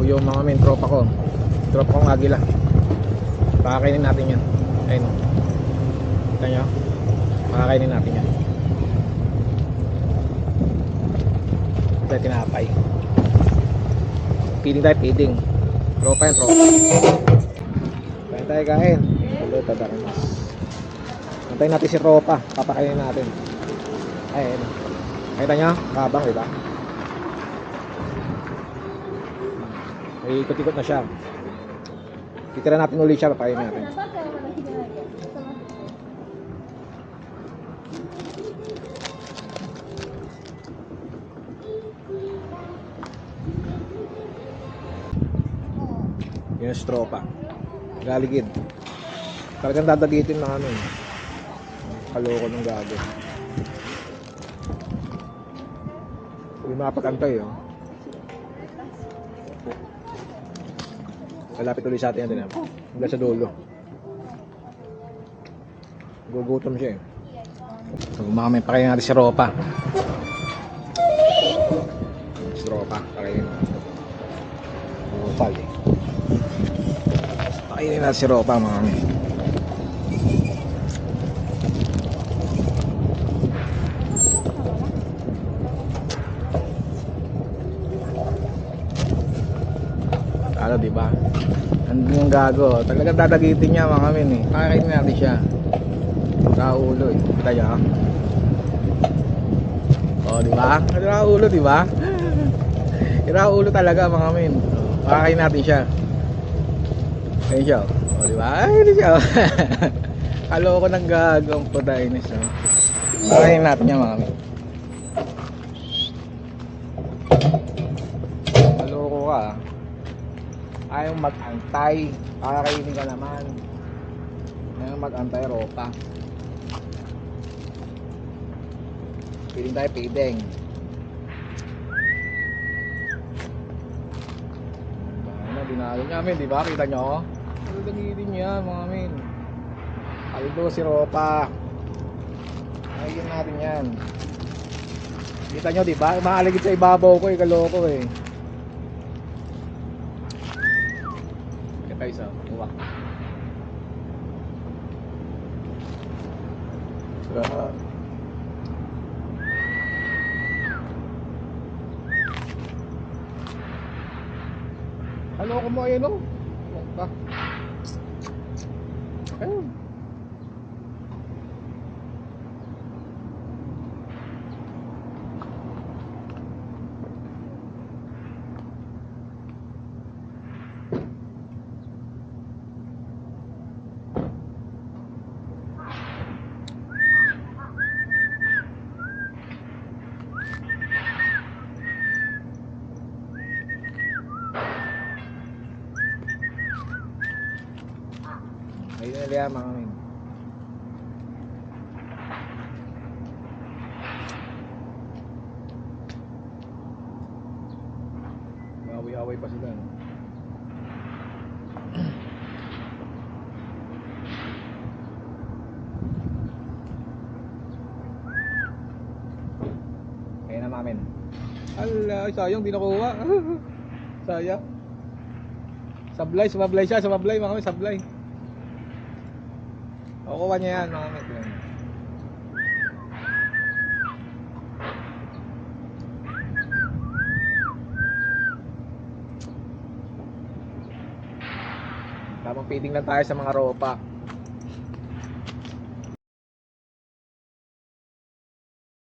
yung mga main tropa ko. Tropa kong agila. Pakakainin natin yan. Ayun. Kita nyo? Pakakainin natin yan. Ito tinapay. Feeding tayo, feeding. Tropa yan, tropa. Kain tayo, kain. Hello, tadaramas. Antayin natin si tropa. Papakainin natin. Ayun. Kita nyo? Kabang, diba? May ikot-ikot na siya. Titira natin ulit siya, papakainin natin. Yun yung tropa. Galigid. Talagang dadagitin na ano. Kaloko ng gago. Hindi makapag-antay, oh. Malapit ulit sa atin yan din. Hanggang sa dulo. Gugutom siya, eh. So, mamay pakainin natin si Ropa. Si Ropa, pakainin. Upal, eh. Pakainin natin si Ropa, mamay. Ano, diba? Andun yung gago. Talagang dadagitin niya mga kamin, eh. Pakakainin natin siya. Sa ulo, eh. Kaya. Oh, diba? Sa ulo, diba? Sa ulo talaga mga kamin. Pakakainin natin siya. Ayun siya. Oh, diba? Ayun siya. Kaloko ng gago ang pudainis, oh. Pakakainin natin niya mga kamin. Kaloko ka, ah. Ayaw mag-antay. Kakainin ka naman. Ayaw mag-antay, Ropa. Feeding tayo, feeding. Ano, dinalo niya amin, di ba? Kita nyo? Nagdagitin niya, mga amin. Kalito si Ropa. Ayun natin yan. Kita nyo, di ba? Maaligid sa ibabaw ko, kaloko, eh. Isa, uwak. Halo ko mo, ayun, oh. Ayun. Ayun na liya mga min. Away-away pa sila, no? Ayun na mamin. Ala, sayang di nakuha. Sayang. Sablay siya, mga min, sablay. Kukuha niya yan mga met. Tamang feeding lang tayo sa mga Ropa.